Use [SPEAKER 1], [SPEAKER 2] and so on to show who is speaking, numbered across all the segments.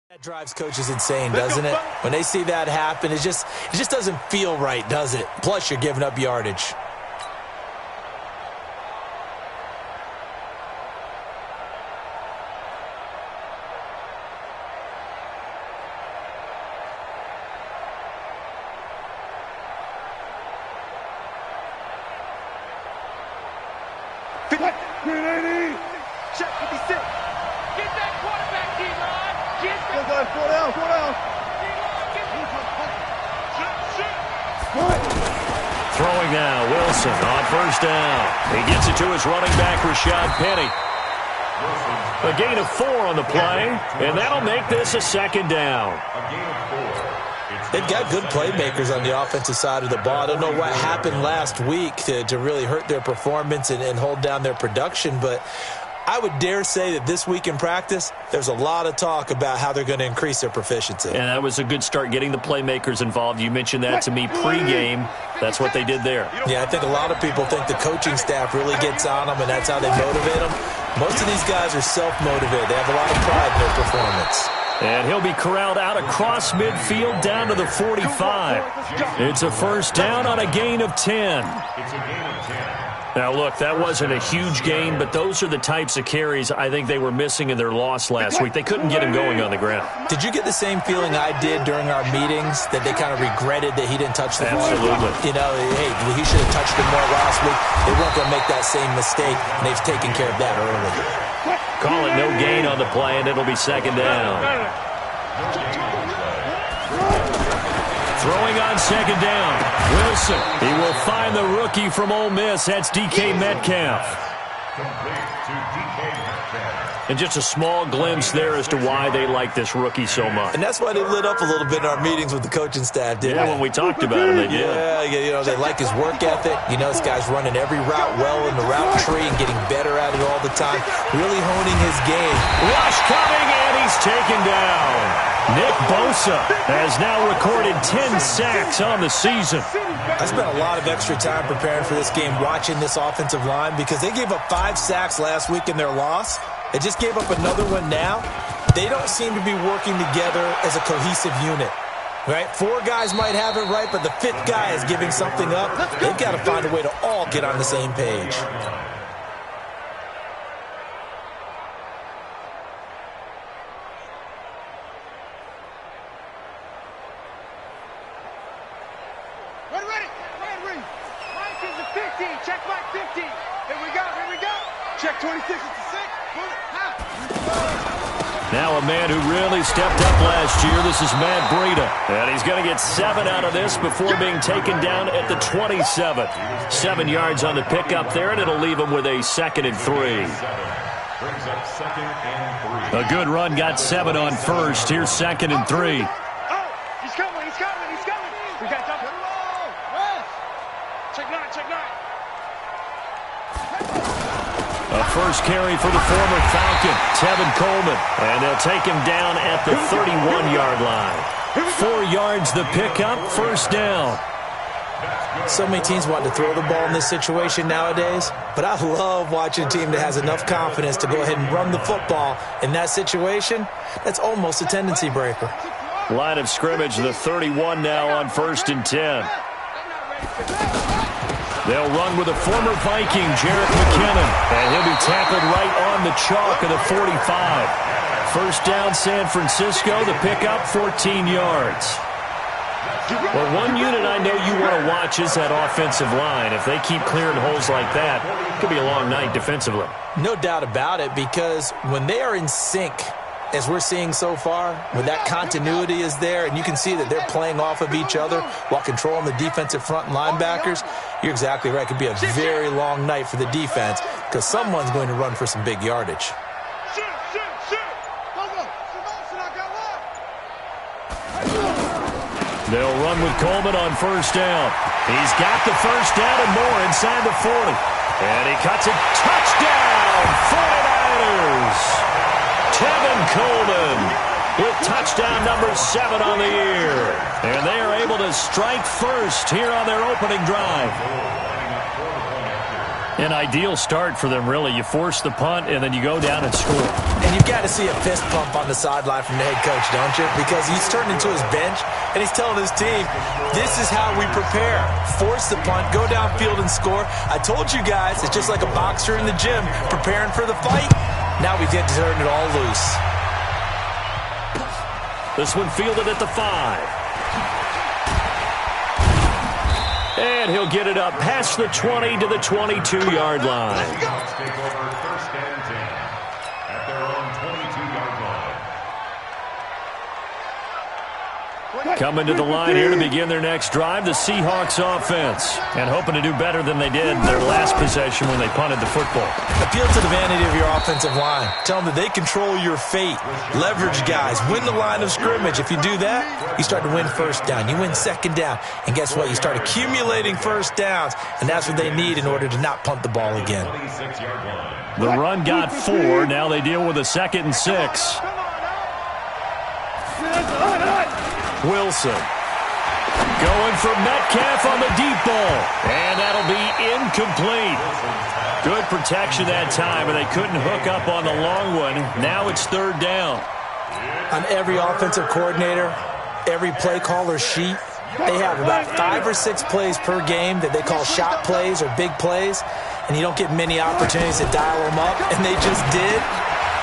[SPEAKER 1] That drives coaches insane, doesn't it? When they see that happen, it just doesn't feel right, does it? Plus, you're giving up yardage.
[SPEAKER 2] Check 56. Get that quarterback, D-line. Get that.
[SPEAKER 3] Throwing now, Wilson on first down. He gets it to his running back, Rashad Penny. A gain of 4 on the play, and that'll make this a second down.
[SPEAKER 1] They've got good playmakers on the offensive side of the ball. I don't know what happened last week to really hurt their performance and hold down their production, but I would dare say that this week in practice, there's a lot of talk about how they're going to increase their proficiency.
[SPEAKER 3] And that was a good start getting the playmakers involved. You mentioned that to me pregame. That's what they did there.
[SPEAKER 1] Yeah, I think a lot of people think the coaching staff really gets on them, and that's how they motivate them. Most of these guys are self-motivated. They have a lot of pride in their performance.
[SPEAKER 3] And he'll be corralled out across midfield down to the 45. It's a first down on a gain of 10. Now, look, that wasn't a huge gain, but those are the types of carries I think they were missing in their loss last week. They couldn't get him going on the ground.
[SPEAKER 1] Did you get the same feeling I did during our meetings, that they kind of regretted that he didn't touch the ball?
[SPEAKER 3] Absolutely.
[SPEAKER 1] You know, hey, he should have touched it more last week. They weren't going to make that same mistake, and they've taken care of that early.
[SPEAKER 3] Call it no gain on the play, and it'll be second down. Throwing on second down, Wilson. He will find the rookie from Ole Miss. That's DK Metcalf. And just a small glimpse there as to why they like this rookie so much.
[SPEAKER 1] And that's why they lit up a little bit in our meetings with the coaching staff, didn't they?
[SPEAKER 3] Yeah, when we talked about him, they did.
[SPEAKER 1] Yeah, you know, they like his work ethic. You know, this guy's running every route well in the route tree and getting better at it all the time. Really honing his game.
[SPEAKER 3] Rush coming, and he's taken down. Nick Bosa has now recorded 10 sacks on the season.
[SPEAKER 1] I spent a lot of extra time preparing for this game, watching this offensive line, because they gave up 5 sacks last week in their loss. They just gave up another one now. They don't seem to be working together as a cohesive unit. Right? 4 guys might have it right, but the 5th guy is giving something up. They've got to find a way to all get on the same page.
[SPEAKER 2] Check Mike 50. Here we go. Check 26 at the 6.
[SPEAKER 3] Now a man who really stepped up last year. This is Matt Breida. And he's going to get 7 out of this before being taken down at the 27. 7 yards on the pickup there, and it'll leave him with a 2nd and 3. A good run got 7 on first. Here's 2nd and 3.
[SPEAKER 2] He's coming. We got double. Check 9.
[SPEAKER 3] A first carry for the former Falcon, Tevin Coleman. And they'll take him down at the 31-yard line. 4 yards the pickup, first down.
[SPEAKER 1] So many teams want to throw the ball in this situation nowadays, but I love watching a team that has enough confidence to go ahead and run the football in that situation. That's almost a tendency breaker.
[SPEAKER 3] Line of scrimmage, the 31 now on 1st and 10. They'll run with a former Viking, Jerick McKinnon, and he'll be tackled right on the chalk of the 45. First down, San Francisco. The pickup, 14 yards. Well, one unit I know you want to watch is that offensive line. If they keep clearing holes like that, it could be a long night defensively.
[SPEAKER 1] No doubt about it, because when they are in sync, as we're seeing so far, when that continuity is there, and you can see that they're playing off of each other while controlling the defensive front and linebackers, you're exactly right. It could be a very long night for the defense, because someone's going to run for some big yardage.
[SPEAKER 3] They'll run with Coleman on first down. He's got the first down and more inside the 40. And he cuts it. Touchdown, 49ers! Tevin Coleman with touchdown number 7 on the year. And they are able to strike first here on their opening drive. An ideal start for them, really. You force the punt, and then you go down and score.
[SPEAKER 1] And you've got to see a fist pump on the sideline from the head coach, don't you? Because he's turned into his bench, and he's telling his team, this is how we prepare. Force the punt, go downfield and score. I told you guys, it's just like a boxer in the gym preparing for the fight. Now we get to turn it all loose.
[SPEAKER 3] This one fielded at the 5. And he'll get it up past the 20 to the 22-yard line.
[SPEAKER 4] Take over first and 10 at their own 22-yard line.
[SPEAKER 3] Coming to the line here to begin their next drive, the Seahawks offense. And hoping to do better than they did their last possession when they punted the football.
[SPEAKER 1] Appeal to the vanity of your offensive line. Tell them that they control your fate. Leverage guys. Win the line of scrimmage. If you do that, you start to win first down. You win second down. And guess what? You start accumulating first downs. And that's what they need in order to not punt the ball again.
[SPEAKER 3] The run got 4. Now they deal with a 2nd and 6. Wilson going for Metcalf on the deep ball. And that'll be incomplete. Good protection that time, and they couldn't hook up on the long one. Now it's 3rd down.
[SPEAKER 1] On every offensive coordinator, every play caller sheet, they have about 5 or 6 plays per game that they call shot plays or big plays, and you don't get many opportunities to dial them up, and they just did,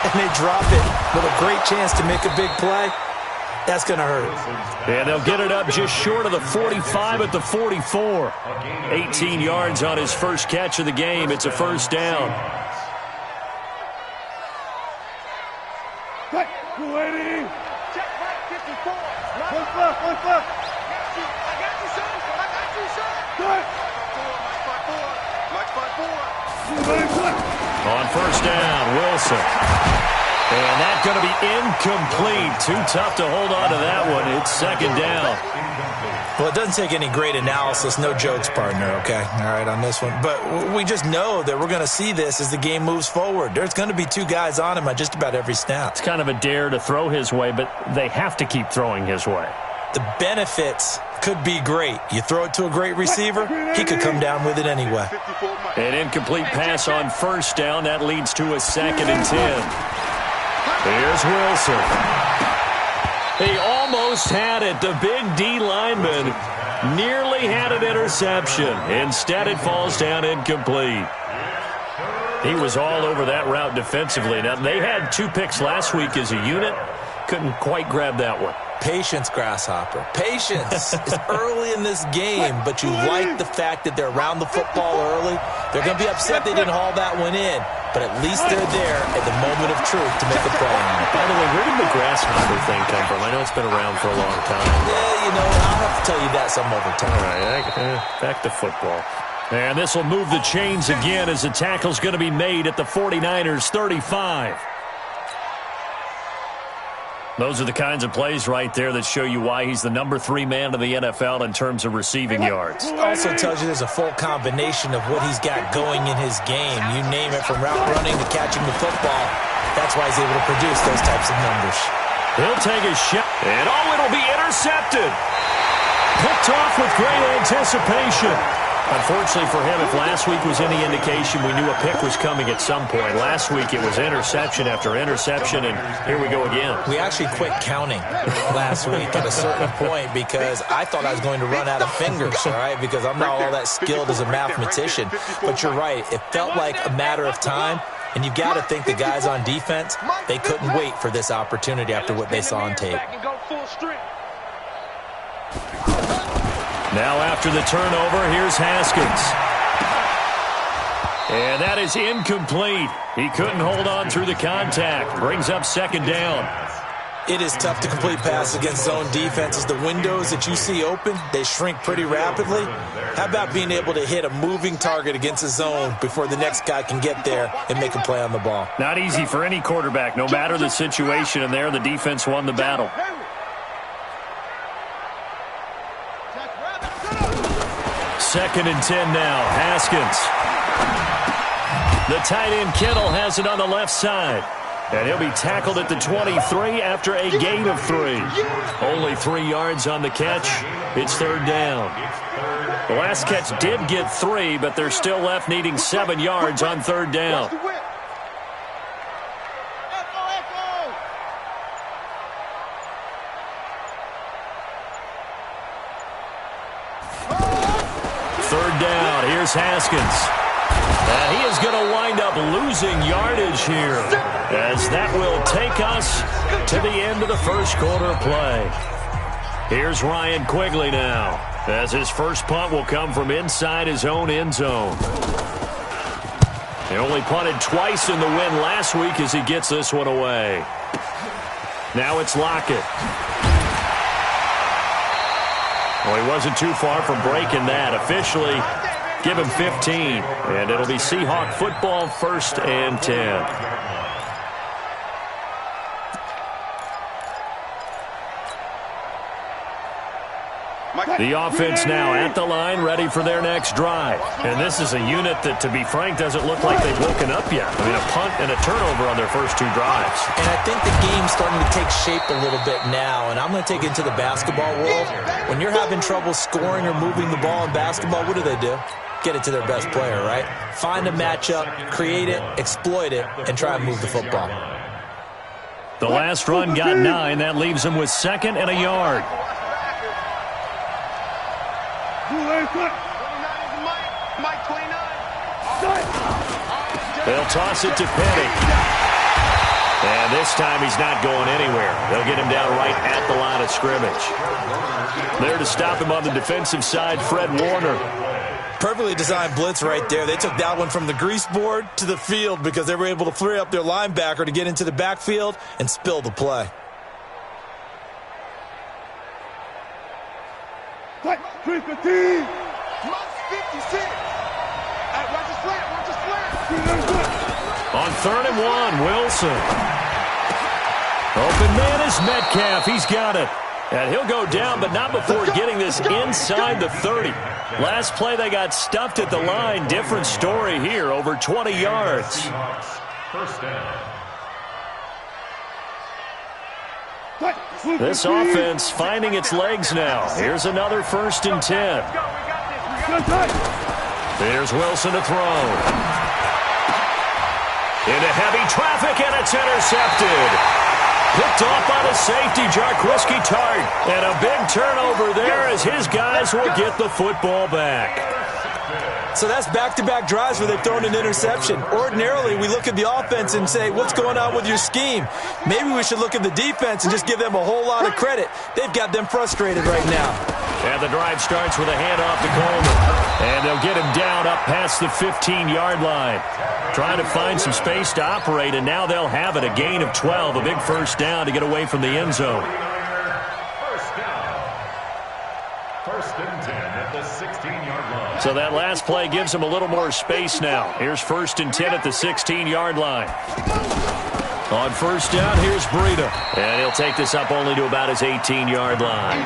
[SPEAKER 1] and they drop it with a great chance to make a big play. That's going to hurt.
[SPEAKER 3] And they'll get it up just short of the 45 at the 44. 18 yards on his first catch of the game. It's a first down.
[SPEAKER 2] Check right 54. One left. I got you, son. Good.
[SPEAKER 3] On first down, Wilson. And that's going to be incomplete. Too tough to hold on to that one. It's 2nd down.
[SPEAKER 1] Well, it doesn't take any great analysis. No jokes, partner, okay? All right, on this one. But we just know that we're going to see this as the game moves forward. There's going to be 2 guys on him on just about every snap.
[SPEAKER 3] It's kind of a dare to throw his way, but they have to keep throwing his way.
[SPEAKER 1] The benefits could be great. You throw it to a great receiver, he could come down with it anyway.
[SPEAKER 3] An incomplete pass on first down. That leads to a 2nd and 10. Here's Wilson. He almost had it. The big D lineman nearly had an interception. Instead, it falls down incomplete. He was all over that route defensively. Now, they had 2 picks last week as a unit. Couldn't quite grab that one.
[SPEAKER 1] Patience, Grasshopper. Patience. It's early in this game, but you like the fact that they're around the football early. They're going to be upset they didn't haul that one in, but at least they're there at the moment of truth to make a play on it.
[SPEAKER 3] By the way, where did the Grasshopper thing come from? I know it's been around for a long time.
[SPEAKER 1] Yeah, you know, I'll have to tell you that some other time.
[SPEAKER 3] All right, back to football. And this will move the chains again as the tackle's going to be made at the 49ers' 35. Those are the kinds of plays right there that show you why he's the number 3 man in the NFL in terms of receiving yards.
[SPEAKER 1] Also tells you there's a full combination of what he's got going in his game. You name it, from route running to catching the football. That's why he's able to produce those types of numbers.
[SPEAKER 3] He'll take a shot, and it'll be intercepted. Picked off with great anticipation. Unfortunately for him, if last week was any indication, we knew a pick was coming at some point. Last week it was interception after interception, and here we go again.
[SPEAKER 1] We actually quit counting last week at a certain point because I thought I was going to run out of fingers, all right, because I'm not all that skilled as a mathematician. But you're right. It felt like a matter of time, and you've got to think the guys on defense, they couldn't wait for this opportunity after what they saw on tape.
[SPEAKER 3] Now after the turnover, here's Haskins. And that is incomplete. He couldn't hold on through the contact. Brings up 2nd down.
[SPEAKER 1] It is tough to complete passes against zone defenses. The windows that you see open, they shrink pretty rapidly. How about being able to hit a moving target against a zone before the next guy can get there and make a play on the ball?
[SPEAKER 3] Not easy for any quarterback, no matter the situation, and there the defense won the battle. 2nd and 10 now. Haskins. The tight end Kittle has it on the left side. And he'll be tackled at the 23 after a gain of 3. Only 3 yards on the catch. It's third down. The last catch did get 3, but they're still left needing 7 yards on third down. Third down. Here's Haskins. And he is going to wind up losing yardage here, as that will take us to the end of the first quarter of play. Here's Ryan Quigley now, as his first punt will come from inside his own end zone. He only punted twice in the win last week as he gets this one away. Now it's Lockett. Well, he wasn't too far from breaking that. Officially, give him 15, and it'll be Seahawk football, 1st and 10. The offense now at the line, ready for their next drive. And this is a unit that, to be frank, doesn't look like they've woken up yet. I mean, a punt and a turnover on their first 2 drives.
[SPEAKER 1] And I think the game's starting to take shape a little bit now, and I'm going to take it to the basketball world. When you're having trouble scoring or moving the ball in basketball, what do? Get it to their best player, right? Find a matchup, create it, exploit it, and try and move the football.
[SPEAKER 3] The last run got 9. That leaves him with 2nd and a yard. They'll toss it to Penny. And this time he's not going anywhere. They'll get him down right at the line of scrimmage. There to stop him on the defensive side, Fred Warner.
[SPEAKER 1] Perfectly designed blitz right there. They took that one from the grease board to the field because they were able to free up their linebacker to get into the backfield and spill the play.
[SPEAKER 2] Watch the
[SPEAKER 3] On 3rd and 1, Wilson. Open man is Metcalf. He's got it. And he'll go down, but not before getting this inside the 30. Last play, they got stuffed at the line. Different story here, over 20 yards.
[SPEAKER 4] First down.
[SPEAKER 3] This offense finding its legs now. Here's another 1st and 10. There's Wilson to throw. Into heavy traffic, and it's intercepted. Picked off by the safety, Jarquiski Tart. And a big turnover there as his guys will get the football back.
[SPEAKER 1] So that's back-to-back drives where they've thrown an interception. Ordinarily, we look at the offense and say, what's going on with your scheme? Maybe we should look at the defense and just give them a whole lot of credit. They've got them frustrated right now.
[SPEAKER 3] And the drive starts with a handoff to Coleman. And they'll get him down up past the 15-yard line. Trying to find some space to operate, and now they'll have it. A gain of 12, a big first down to get away from the end zone.
[SPEAKER 4] First down. 1st and 10 at the 16-yard line.
[SPEAKER 3] So that last play gives them a little more space now. Here's 1st and 10 at the 16-yard line. On first down, here's Breida. And he'll take this up only to about his 18-yard line.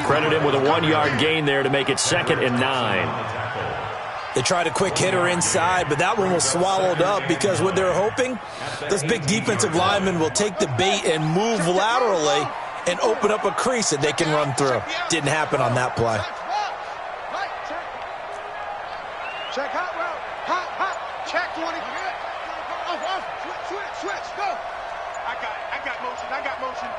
[SPEAKER 3] Credit him with a 1-yard gain there to make it 2nd and 9.
[SPEAKER 1] They tried a quick hitter inside, but that one was swallowed up because what they're hoping, this big defensive lineman will take the bait and move laterally and open up a crease that they can run through. Didn't happen on that play.
[SPEAKER 2] Check hot route. Hot. Check 20. Off. Switch. Go. I got motion.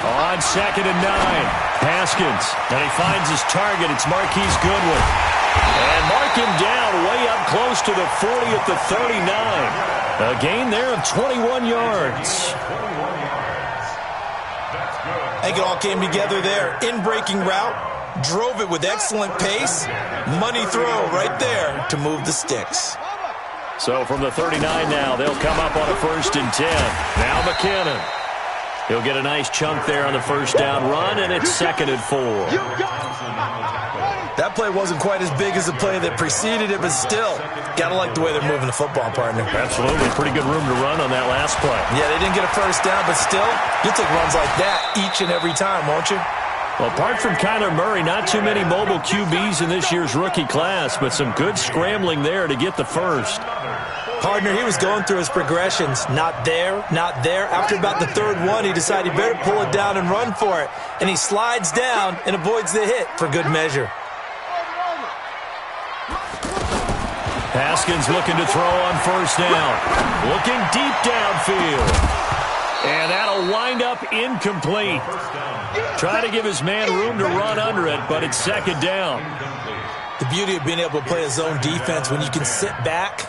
[SPEAKER 3] On 2nd and 9, Haskins. And he finds his target. It's Marquise Goodwin. And mark him down way up close to the 40 at the 39. A gain there of 21 yards.
[SPEAKER 1] I think it all came together there. In-breaking route. Drove it with excellent pace. Money throw right there to move the sticks.
[SPEAKER 3] So from the 39 now, they'll come up on a 1st and 10. Now McKinnon. He'll get a nice chunk there on the first down run, and it's 2nd and 4.
[SPEAKER 1] That play wasn't quite as big as the play that preceded it, but still, got to like the way they're moving the football, partner.
[SPEAKER 3] Absolutely. Pretty good room to run on that last play.
[SPEAKER 1] Yeah, they didn't get a first down, but still, you'll take runs like that each and every time, won't you?
[SPEAKER 3] Well, apart from Kyler Murray, not too many mobile QBs in this year's rookie class, but some good scrambling there to get the first.
[SPEAKER 1] Partner, he was going through his progressions. Not there, not there. After about the third one, he decided he better pull it down and run for it. And he slides down and avoids the hit for good measure.
[SPEAKER 3] Haskins looking to throw on first down. Looking deep downfield. And that'll wind up incomplete. Trying to give his man room to run under it, but it's second down.
[SPEAKER 1] The beauty of being able to play a zone defense when you can sit back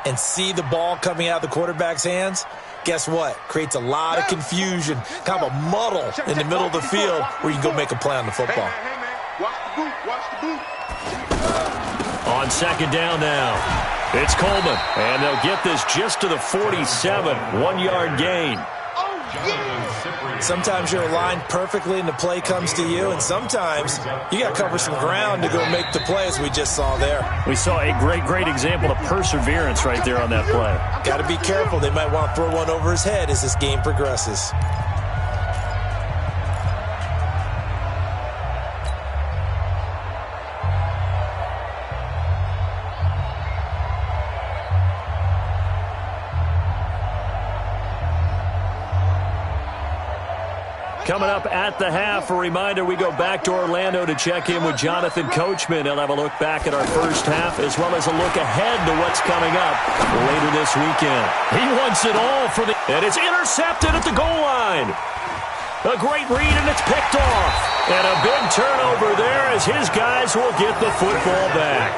[SPEAKER 1] and see the ball coming out of the quarterback's hands, guess what? Creates a lot of confusion, kind of a muddle in the middle of the field where you can go make a play on the football.
[SPEAKER 3] On second down now, it's Coleman, and they'll get this just to the 47, 1-yard gain.
[SPEAKER 1] Sometimes you're aligned perfectly and the play comes to you, and sometimes you got to cover some ground to go make the play, as we just saw there.
[SPEAKER 3] We saw a great example of perseverance right there on that play.
[SPEAKER 1] Got to be careful. They might want to throw one over his head as this game progresses.
[SPEAKER 3] Coming up at the half, a reminder, we go back to Orlando to check in with Jonathan Coachman. He'll have a look back at our first half as well as a look ahead to what's coming up later this weekend. He wants it all for the... And it's intercepted at the goal line. A great read, and it's picked off. And a big turnover there as his guys will get the football back.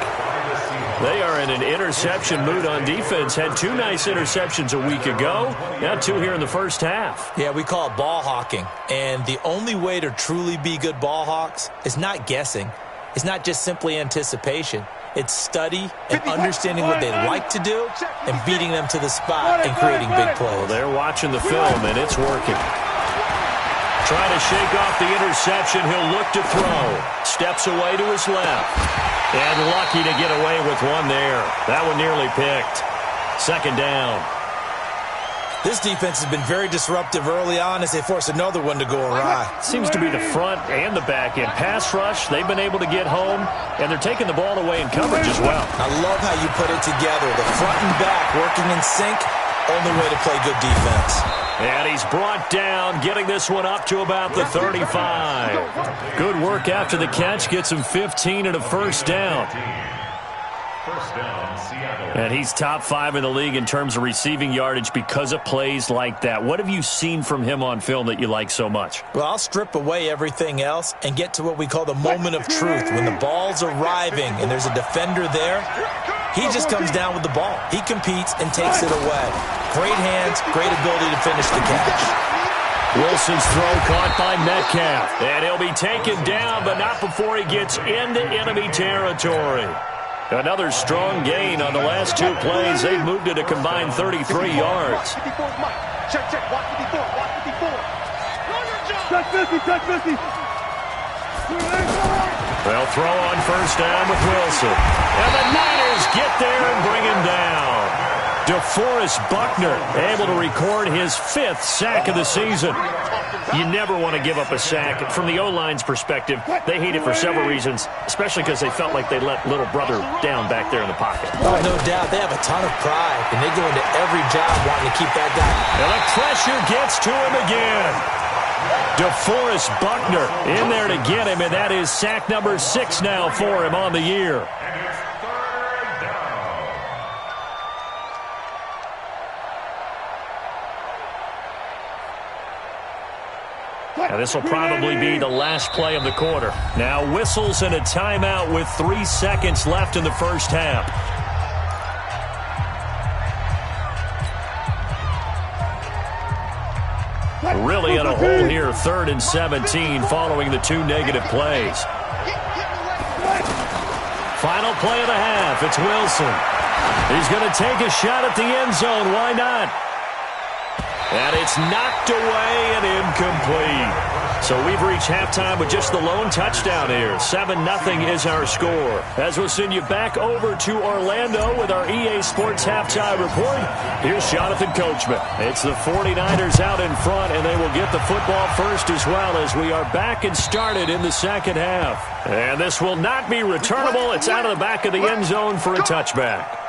[SPEAKER 3] They are in an interception mood on defense. Had 2 nice interceptions a week ago. Now 2 here in the first half.
[SPEAKER 1] Yeah, we call it ball hawking. And the only way to truly be good ball hawks is not guessing. It's not just simply anticipation. It's study and understanding what they like to do and beating them to the spot and creating big plays.
[SPEAKER 3] Well, they're watching the film, and it's working. Trying to shake off the interception. He'll look to throw. Steps away to his left. And lucky to get away with one there. That one nearly picked. Second down.
[SPEAKER 1] This defense has been very disruptive early on as they force another one to go awry.
[SPEAKER 3] Seems to be the front and the back end. Pass rush, they've been able to get home, and they're taking the ball away in coverage as well.
[SPEAKER 1] I love how you put it together. The front and back working in sync, only way to play good defense.
[SPEAKER 3] And he's brought down, getting this one up to about the 35. Good work after the catch, gets him 15 and a first down. And he's top 5 in the league in terms of receiving yardage because of plays like that. What have you seen from him on film that you like so much?
[SPEAKER 1] Well, I'll strip away everything else and get to what we call the moment of truth. When the ball's arriving and there's a defender there, he just comes down with the ball. He competes and takes it away. Great hands, great ability to finish the catch.
[SPEAKER 3] Wilson's throw caught by Metcalf. And he'll be taken down, but not before he gets into enemy territory. Another strong gain on the last 2 plays. They've moved it a combined 33 yards.
[SPEAKER 2] Check, watch 54, watch 54. Check 50.
[SPEAKER 3] They'll throw on first down with Wilson. And the Niners get there and bring him down. DeForest Buckner able to record his 5th sack of the season. You never want to give up a sack. From the O-line's perspective, they hate it for several reasons, especially because they felt like they let little brother down back there in the pocket.
[SPEAKER 1] Oh, no doubt. They have a ton of pride, and they go into every job wanting to keep that guy.
[SPEAKER 3] And the pressure gets to him again. DeForest Buckner in there to get him, and that is sack number 6 now for him on the year. And this will probably be the last play of the quarter. Now whistles and a timeout with 3 seconds left in the first half. Really in a hole here, 3rd and 17 following the 2 negative plays. Final play of the half, it's Wilson. He's going to take a shot at the end zone, why not? And it's knocked away and incomplete. So we've reached halftime with just the lone touchdown here. 7-0 is our score. As we'll send you back over to Orlando with our EA Sports Halftime Report, here's Jonathan Coachman. It's the 49ers out in front, and they will get the football first as well as we are back and started in the second half. And this will not be returnable. It's out of the back of the end zone for a touchback.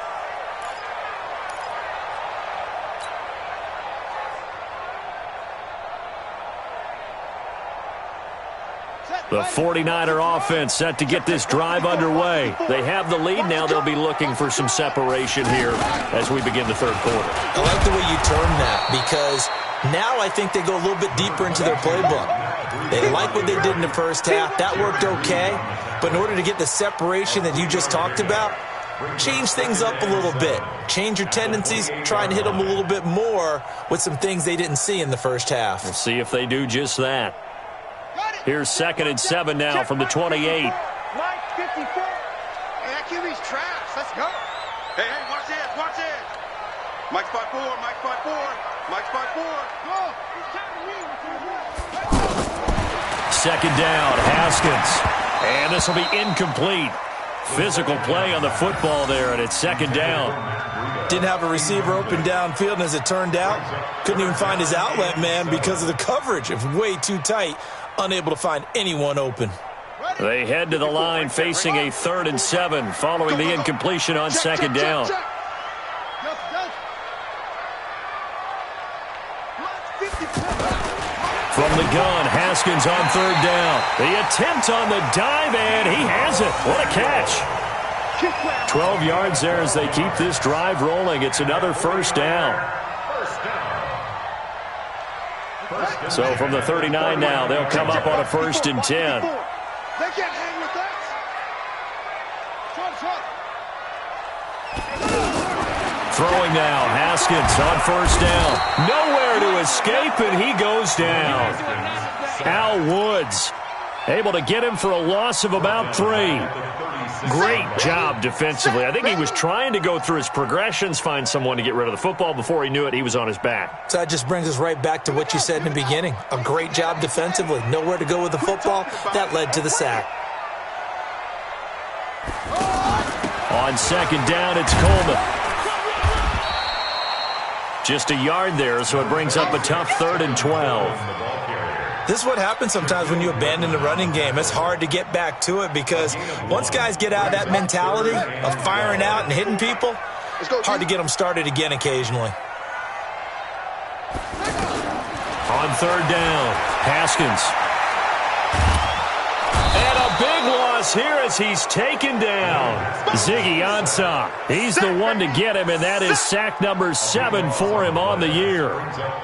[SPEAKER 3] The 49er offense set to get this drive underway. They have the lead. Now they'll be looking for some separation here as we begin the third quarter.
[SPEAKER 1] I like the way you term that because now I think they go a little bit deeper into their playbook. They like what they did in the first half. That worked okay. But in order to get the separation that you just talked about, change things up a little bit. Change your tendencies. Try and hit them a little bit more with some things they didn't see in the first half.
[SPEAKER 3] We'll see if they do just that. Here's 2nd and 7 now from the 28.
[SPEAKER 2] Mike 54. Hey, that QB's trash. Let's go.
[SPEAKER 5] Hey, watch this, watch this. Mike spot 4, Mike spot 4, Mike spot 4. Go.
[SPEAKER 3] Second down, Haskins. And this will be incomplete. Physical play on the football there, and it's second down.
[SPEAKER 1] Didn't have a receiver open downfield, and as it turned out, couldn't even find his outlet man because of the coverage. It was way too tight. Unable to find anyone open.
[SPEAKER 3] They head to the line facing a 3rd and 7 following the incompletion on second down. From the gun, Haskins on 3rd down. The attempt on the dive, and he has it. What a catch. 12 yards there as they keep this drive rolling. It's another first down. So from the 39 now, they'll come up on a 1st and 10.
[SPEAKER 2] They can't hang with us.
[SPEAKER 3] Throwing now, Haskins on 1st down. Nowhere to escape, and he goes down. Al Woods able to get him for a loss of about 3. Great job defensively. I think he was trying to go through his progressions, find someone to get rid of the football. Before he knew it, he was on his back.
[SPEAKER 1] So that just brings us right back to what you said in the beginning. A great job defensively. Nowhere to go with the football. That led to the sack.
[SPEAKER 3] On second down, it's Coleman. Just a yard there, so it brings up a tough 3rd and 12.
[SPEAKER 1] This is what happens sometimes when you abandon the running game. It's hard to get back to it because once guys get out of that mentality of firing out and hitting people, hard to get them started again occasionally.
[SPEAKER 3] On 3rd down, Haskins. And a big loss here as he's taken down. Ziggy Ansah. He's the one to get him, and that is sack number 7 for him on the year.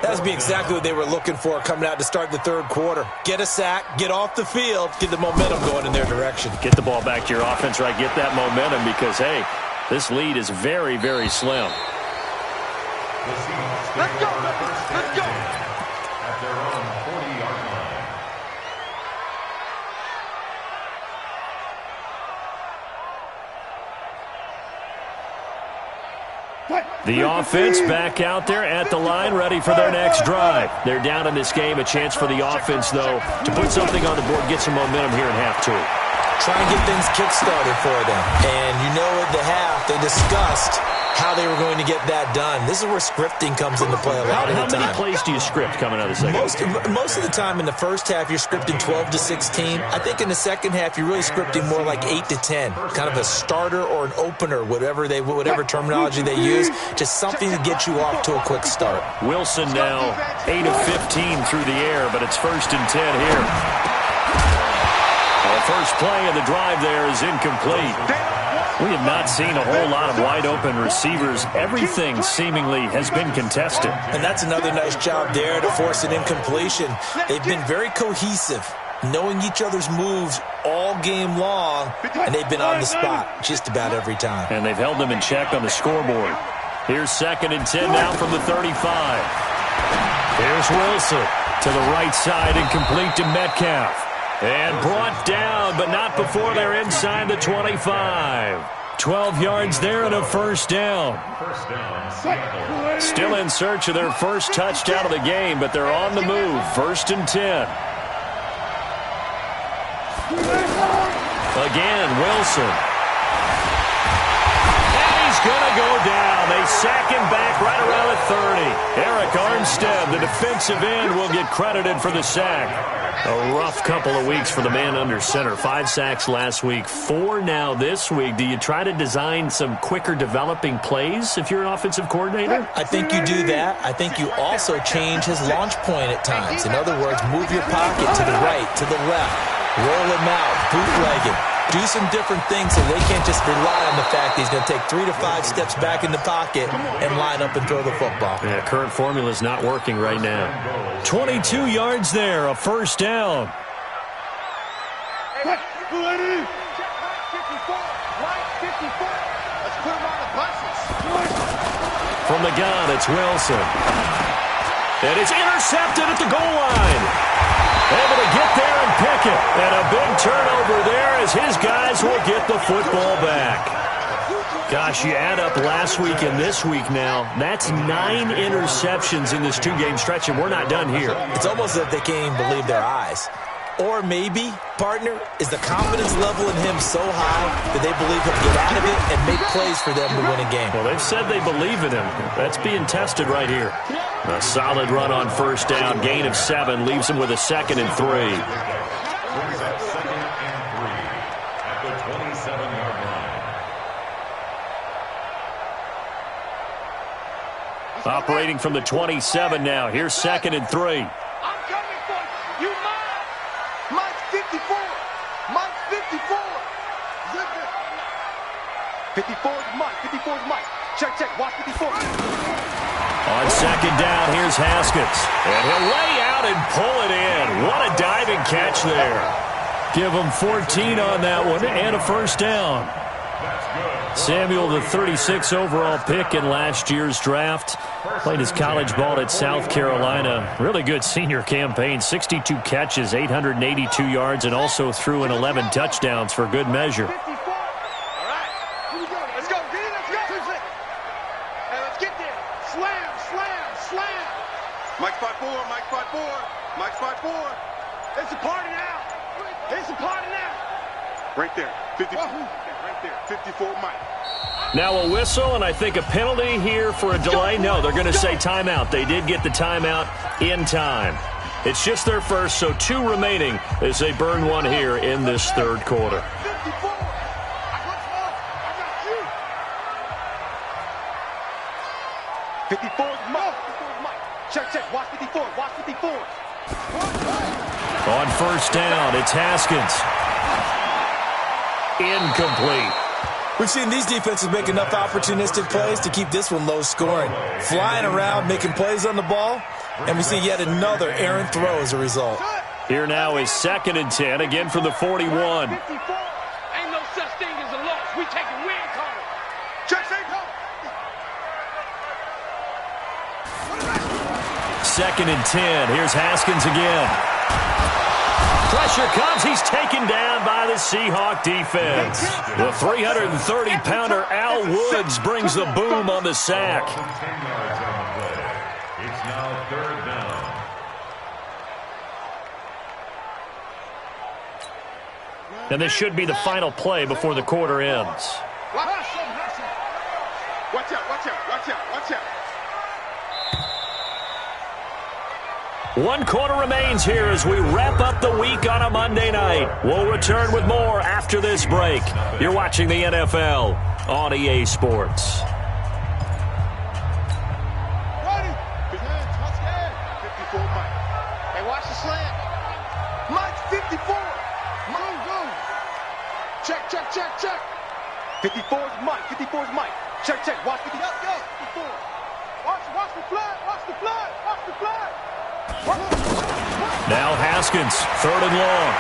[SPEAKER 1] That would be exactly what they were looking for coming out to start the third quarter. Get a sack, get off the field, get the momentum going in their direction.
[SPEAKER 3] Get the ball back to your offense, right? Get that momentum because, hey, this lead is very, very slim.
[SPEAKER 2] Let's go. Let's go.
[SPEAKER 4] At their own 40-yard line.
[SPEAKER 3] The offense back out there at the line, ready for their next drive. They're down in this game. A chance for the offense, though, to put something on the board, get some momentum here in half 2.
[SPEAKER 1] Try and get things kick-started for them. And you know at the half, they discussed how they were going to get that done. This is where scripting comes into play a lot of the time.
[SPEAKER 3] How many plays do you script coming out of the second?
[SPEAKER 1] Most of the time in the first half, you're scripting 12 to 16. I think in the second half, you're really scripting more like 8 to 10. Kind of a starter or an opener, whatever terminology they use. Just something to get you off to a quick start.
[SPEAKER 3] Wilson now 8 of 15 through the air, but it's 1st and 10 here. The first play of the drive there is incomplete. We have not seen a whole lot of wide-open receivers. Everything seemingly has been contested.
[SPEAKER 1] And that's another nice job there to force an incompletion. They've been very cohesive, knowing each other's moves all game long, and they've been on the spot just about every time.
[SPEAKER 3] And they've held them in check on the scoreboard. Here's 2nd and 10 now from the 35. Here's Wilson to the right side, incomplete to Metcalf. And brought down, but not before they're inside the 25. 12 yards there and a first down.
[SPEAKER 4] First down, Seattle.
[SPEAKER 3] Still in search of their first touchdown of the game, but they're on the move. 1st and 10. Again, Wilson. And he's going to go down. They sack him back right around the 30. Eric Armstead, the defensive end, will get credited for the sack. A rough couple of weeks for the man under center. 5 sacks last week, 4 now this week. Do you try to design some quicker developing plays if you're an offensive coordinator?
[SPEAKER 1] I think you do that. I think you also change his launch point at times. In other words, move your pocket to the right, to the left, roll him out, bootleg him. Do some different things so they can't just rely on the fact that he's going to take 3 to 5 steps back in the pocket and line up and throw the football.
[SPEAKER 3] Yeah, current formula is not working right now. 22 yards there, a first down.
[SPEAKER 2] Let's put him on the buses.
[SPEAKER 3] From the gun, it's Wilson. And it's intercepted at the goal line. Able to get there and pick it. And a big turnover there as his guys will get the football back. Gosh, you add up last week and this week now, that's 9 interceptions in this 2-game stretch, and we're not done here.
[SPEAKER 1] It's almost as if they can't even believe their eyes. Or maybe, partner, is the confidence level in him so high that they believe he'll get out of it and make plays for them to win a game.
[SPEAKER 3] Well, they've said they believe in him. That's being tested right here. A solid run on first down. Gain of 7 leaves him with a 2nd and 3.
[SPEAKER 4] Brings up 2nd and 3 at the 27-yard line.
[SPEAKER 3] Operating from the 27 now. Here's 2nd and 3.
[SPEAKER 2] I'm coming for you. You mine. Mike's 54. Mike's 54. 54 is Mike. 54 is Mike. Check, check. Watch 54.
[SPEAKER 3] On 2nd down, here's Haskins. And he'll lay out and pull it in. What a diving catch there. Give him 14 on that one and a first down. Samuel, the 36 overall pick in last year's draft. Played his college ball at South Carolina. Really good senior campaign. 62 catches, 882 yards, and also threw in 11 touchdowns for good measure.
[SPEAKER 2] All right. Here we go. Let's go. Get in. Let's go. Hey, let's get there. Slam, slam, slam.
[SPEAKER 5] Mike 5-4, Mike 5-4, Mike 5-4.
[SPEAKER 2] It's a party now. It's a party now.
[SPEAKER 5] Right there, 54. Right there, 54, Mike.
[SPEAKER 3] Now a whistle, and I think a penalty here for a delay. No, they're going to say timeout. They did get the timeout in time. It's just their first, so 2 remaining as they burn one here in this 3rd quarter.
[SPEAKER 2] 54. I got 54 is Mike. 54 is Mike. Check, check. Watch 54. Watch 54.
[SPEAKER 3] On first down, it's Haskins. Incomplete.
[SPEAKER 1] We've seen these defenses make enough opportunistic plays to keep this one low scoring. Flying around, making plays on the ball, and we see yet another errant throw as a result.
[SPEAKER 3] Here now is 2nd and 10, again from the 41.
[SPEAKER 2] 54. Ain't no such thing as a loss. We take a win, Carter. Check, check, go.
[SPEAKER 3] 2nd and 10. Here's Haskins again. Pressure comes. He's taken down by the Seahawk defense. The 330-pounder Al Woods brings the boom on the sack.
[SPEAKER 4] 10 yards on the play. It's now 3rd down.
[SPEAKER 3] And this should be the final play before the quarter ends.
[SPEAKER 5] Watch out, watch out, watch out, watch out.
[SPEAKER 3] 1 quarter remains here as we wrap up the week on a Monday night. We'll return with more after this break. You're watching the NFL on EA Sports.
[SPEAKER 2] Ready? 54 Mike. Hey, watch the slant. Mike's 54. Go. Check, check, check, check. 54 is Mike. 54 is Mike. Check, check. Watch 54. 54. Watch the flag. Watch the flag. Watch the flag.
[SPEAKER 3] Now Haskins, 3rd and long.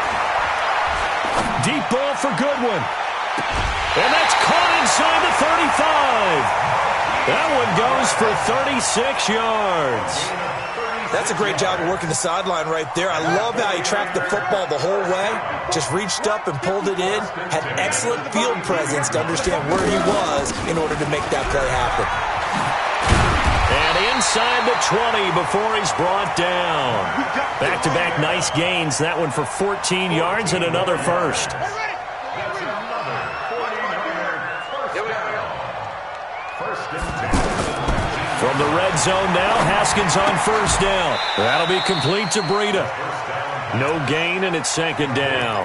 [SPEAKER 3] Deep ball for Goodwin. And that's caught inside the 35. That one goes for 36 yards.
[SPEAKER 1] That's a great job of working the sideline right there. I love how he tracked the football the whole way, just reached up and pulled it in, had excellent field presence to understand where he was in order to make that play happen.
[SPEAKER 3] And inside the 20 before he's brought down. Back-to-back nice gains. That one for 14 yards and another first. From the red zone now, Haskins on first down. That'll be complete to Breida. No gain, and it's second down.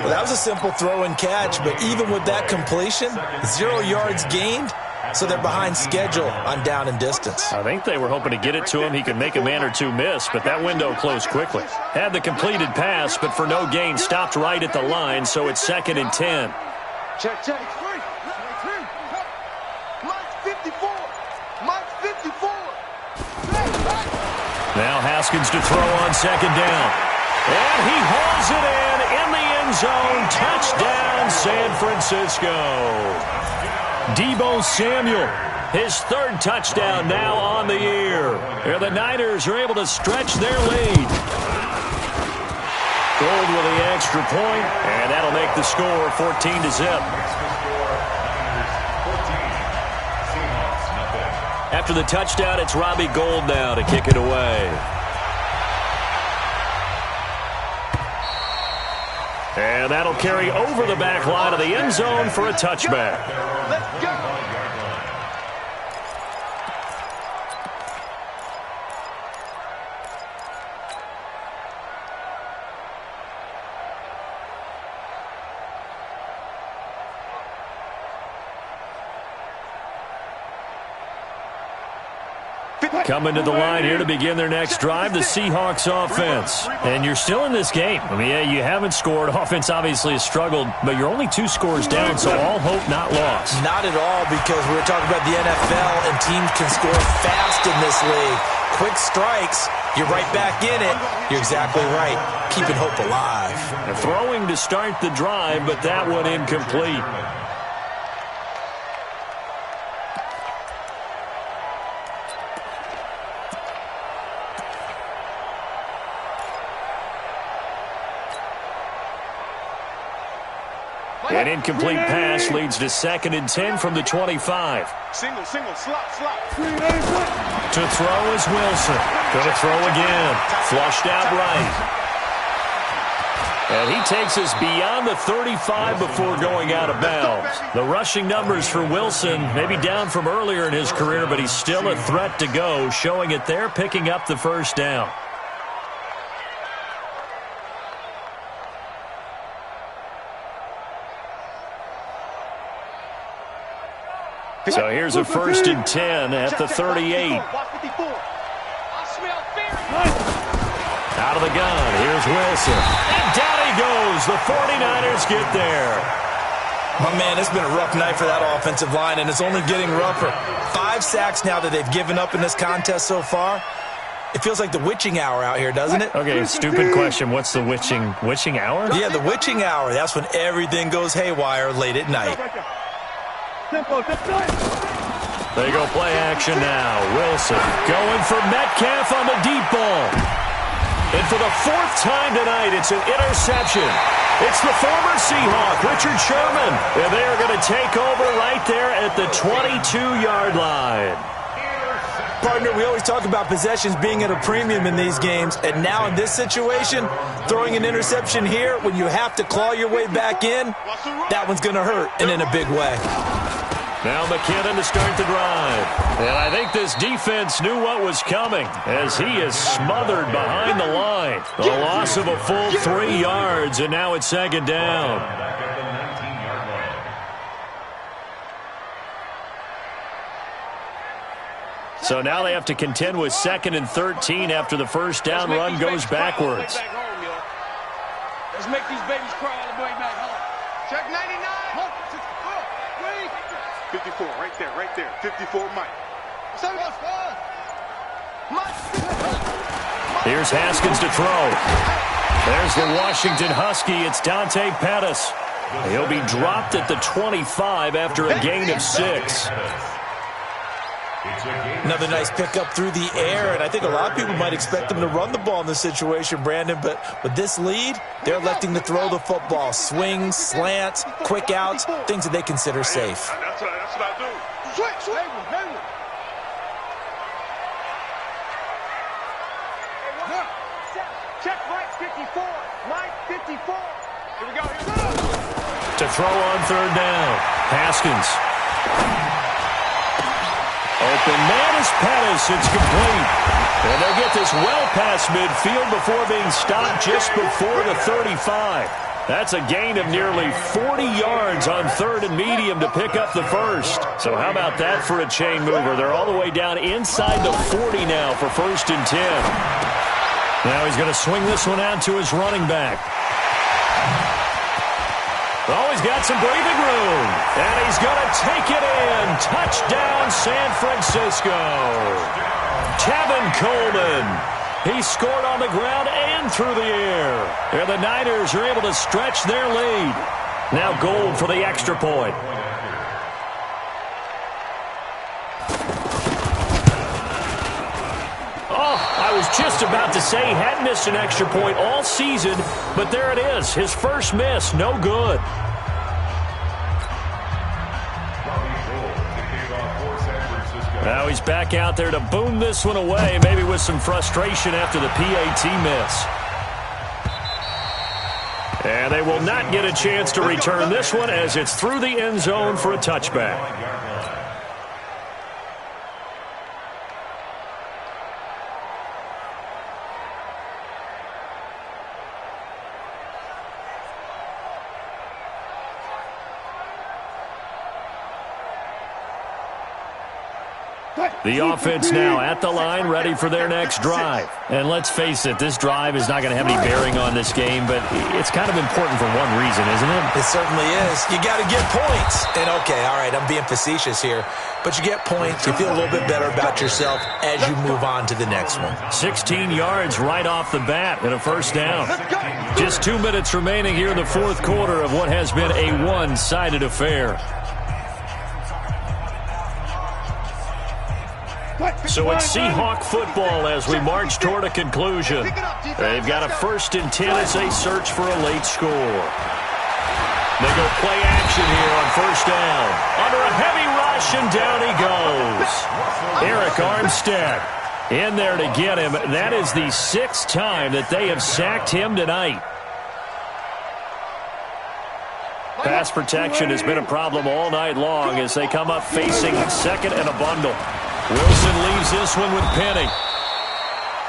[SPEAKER 1] Well, that was a simple throw and catch, but even with that completion, 0 yards gained, so they're behind schedule on down and distance.
[SPEAKER 3] I think they were hoping to get it to him. He could make a man or two miss, but that window closed quickly. Had the completed pass, but for no gain, stopped right at the line, so it's 2nd and 10.
[SPEAKER 2] Check, check. Mike's 54. Mike's 54.
[SPEAKER 3] Now Haskins to throw on second down. And he hauls it in the end zone. Touchdown, San Francisco. Deebo Samuel, his 3rd touchdown now on the year. Here the Niners are able to stretch their lead. Gold with the extra point, and that'll make the score 14-0. After the touchdown, it's Robbie Gould now to kick it away. And that'll carry over the back line of the end zone for a touchback.
[SPEAKER 2] Let's go.
[SPEAKER 3] Coming to the line here to begin their next drive, the Seahawks offense. And you're still in this game. I mean, yeah, you haven't scored. Offense obviously has struggled, but you're only 2 scores down, so all hope not lost.
[SPEAKER 1] Not at all, because we're talking about the NFL, and teams can score fast in this league. Quick strikes, you're right back in it. You're exactly right. Keeping hope alive.
[SPEAKER 3] And throwing to start the drive, but that one incomplete. An incomplete pass leads to 2nd and 10 from the 25.
[SPEAKER 2] Single, slot.
[SPEAKER 3] To throw is Wilson. Going to throw again. Flushed out right. And he takes us beyond the 35 before going out of bounds. The rushing numbers for Wilson maybe down from earlier in his career, but he's still a threat to go, showing it there, picking up the first down. So here's a 1st and 10 at the 38. Out of the gun, here's Wilson. And down he goes. The 49ers get there.
[SPEAKER 1] My man, it's been a rough night for that offensive line, and it's only getting rougher. 5 sacks now that they've given up in this contest so far. It feels like the witching hour out here, doesn't it?
[SPEAKER 3] Okay, stupid question. What's the witching hour?
[SPEAKER 1] Yeah, the witching hour. That's when everything goes haywire late at night.
[SPEAKER 3] They go play action now. Wilson going for Metcalf on the deep ball. And for the 4th time tonight, it's an interception. It's the former Seahawk, Richard Sherman. And they are going to take over right there at the 22-yard line.
[SPEAKER 1] Partner, we always talk about possessions being at a premium in these games, and now in this situation, throwing an interception here when you have to claw your way back in, that one's going to hurt, and in a big way.
[SPEAKER 3] Now McKinnon to start the drive. And I think this defense knew what was coming as he is smothered behind the line. A loss of a full 3 yards, and now it's 2nd down. So now they have to contend with 2nd and 13 after the first down run goes backwards.
[SPEAKER 2] Let's make these babies cry all the way back home. Check 99. 54, right there. 54, Mike.
[SPEAKER 3] Here's Haskins to throw. There's the Washington Husky. It's Dante Pettis. He'll be dropped at the 25 after a gain of 6.
[SPEAKER 1] Another nice pickup through the air, and I think a lot of people might expect them to run the ball in this situation, Brandon, but with this lead, they're electing to throw the football. Swings, slants, quick outs, things that they consider safe.
[SPEAKER 5] That's what I do.
[SPEAKER 2] Switch. Check Mike 54. Mike 54. Here we go.
[SPEAKER 3] To throw on third down. Haskins. Open man is Pettis. It's complete. And they'll get this well past midfield before being stopped just before the 35. That's a gain of nearly 40 yards on third and medium to pick up the first. So how about that for a chain mover? They're all the way down inside the 40 now for 1st and 10. Now he's going to swing this one out to his running back. Oh, he's got some breathing room. And he's going to take it in. Touchdown, San Francisco. Tevin Coleman. He scored on the ground and through the air. And the Niners are able to stretch their lead. Now Gold for the extra point. I was just about to say he hadn't missed an extra point all season, but there it is. His first miss, no good. Now he's back out there to boom this one away, maybe with some frustration after the PAT miss. And they will not get a chance to return this one as it's through the end zone for a touchback. The offense now at the line, ready for their next drive. And let's face it, this drive is not going to have any bearing on this game, but it's kind of important for one reason, isn't it?
[SPEAKER 1] It certainly is. You got to get points. And, okay, all right, I'm being facetious here, but you get points, you feel a little bit better about yourself as you move on to the next one.
[SPEAKER 3] 16 yards right off the bat and a first down. Just 2 minutes remaining here in the fourth quarter of what has been a one-sided affair. So it's Seahawk football as we march toward a conclusion. They've got a 1st and 10 as they search for a late score. They go play action here on 1st down. Under a heavy rush, and down he goes. Eric Armstead in there to get him. That is the 6th time that they have sacked him tonight. Pass protection has been a problem all night long as they come up facing 2nd and a bundle. Wilson leaves this one with Penny.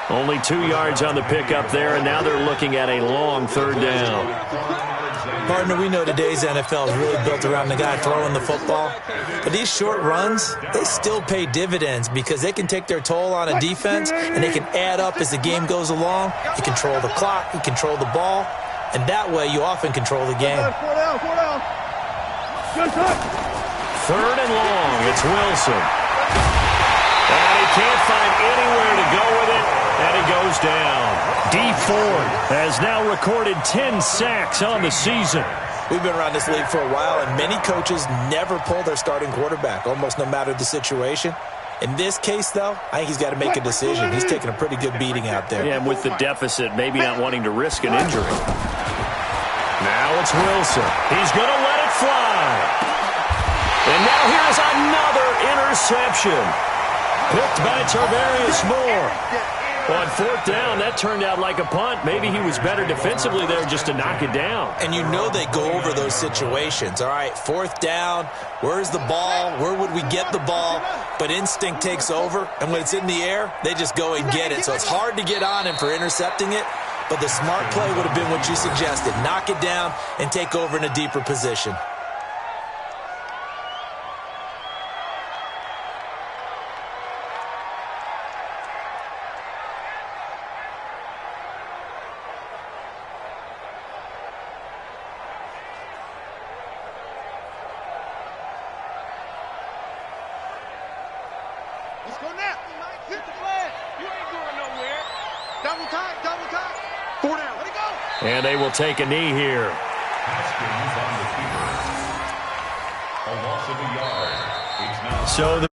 [SPEAKER 3] Only 2 yards on the pickup there, and now they're looking at a long 3rd down.
[SPEAKER 1] Partner, we know today's NFL is really built around the guy throwing the football. But these short runs, they still pay dividends because they can take their toll on a defense, and they can add up as the game goes along. You control the clock, you control the ball, and that way you often control the game.
[SPEAKER 3] 3rd and long, it's Wilson. And he can't find anywhere to go with it, and he goes down. Dee Ford has now recorded 10 sacks on the season.
[SPEAKER 1] We've been around this league for a while, and many coaches never pull their starting quarterback, almost no matter the situation. In this case, though, I think he's got to make a decision. He's taking a pretty good beating out there.
[SPEAKER 3] Yeah, and with the deficit, maybe not wanting to risk an injury. Now it's Wilson. He's going to let it fly. And now here's another interception. Picked by Tarvarius Moore. On 4th down, that turned out like a punt. Maybe he was better defensively there just to knock it down.
[SPEAKER 1] And you know they go over those situations. All right, 4th down, where's the ball? Where would we get the ball? But instinct takes over, and when it's in the air, they just go and get it. So it's hard to get on him for intercepting it, but the smart play would have been what you suggested. Knock it down and take over in a deeper position.
[SPEAKER 2] Let's go now. Hit the flag. You ain't going nowhere. Double time, double time. 4 down. Let it go.
[SPEAKER 3] And they will take a knee here. So the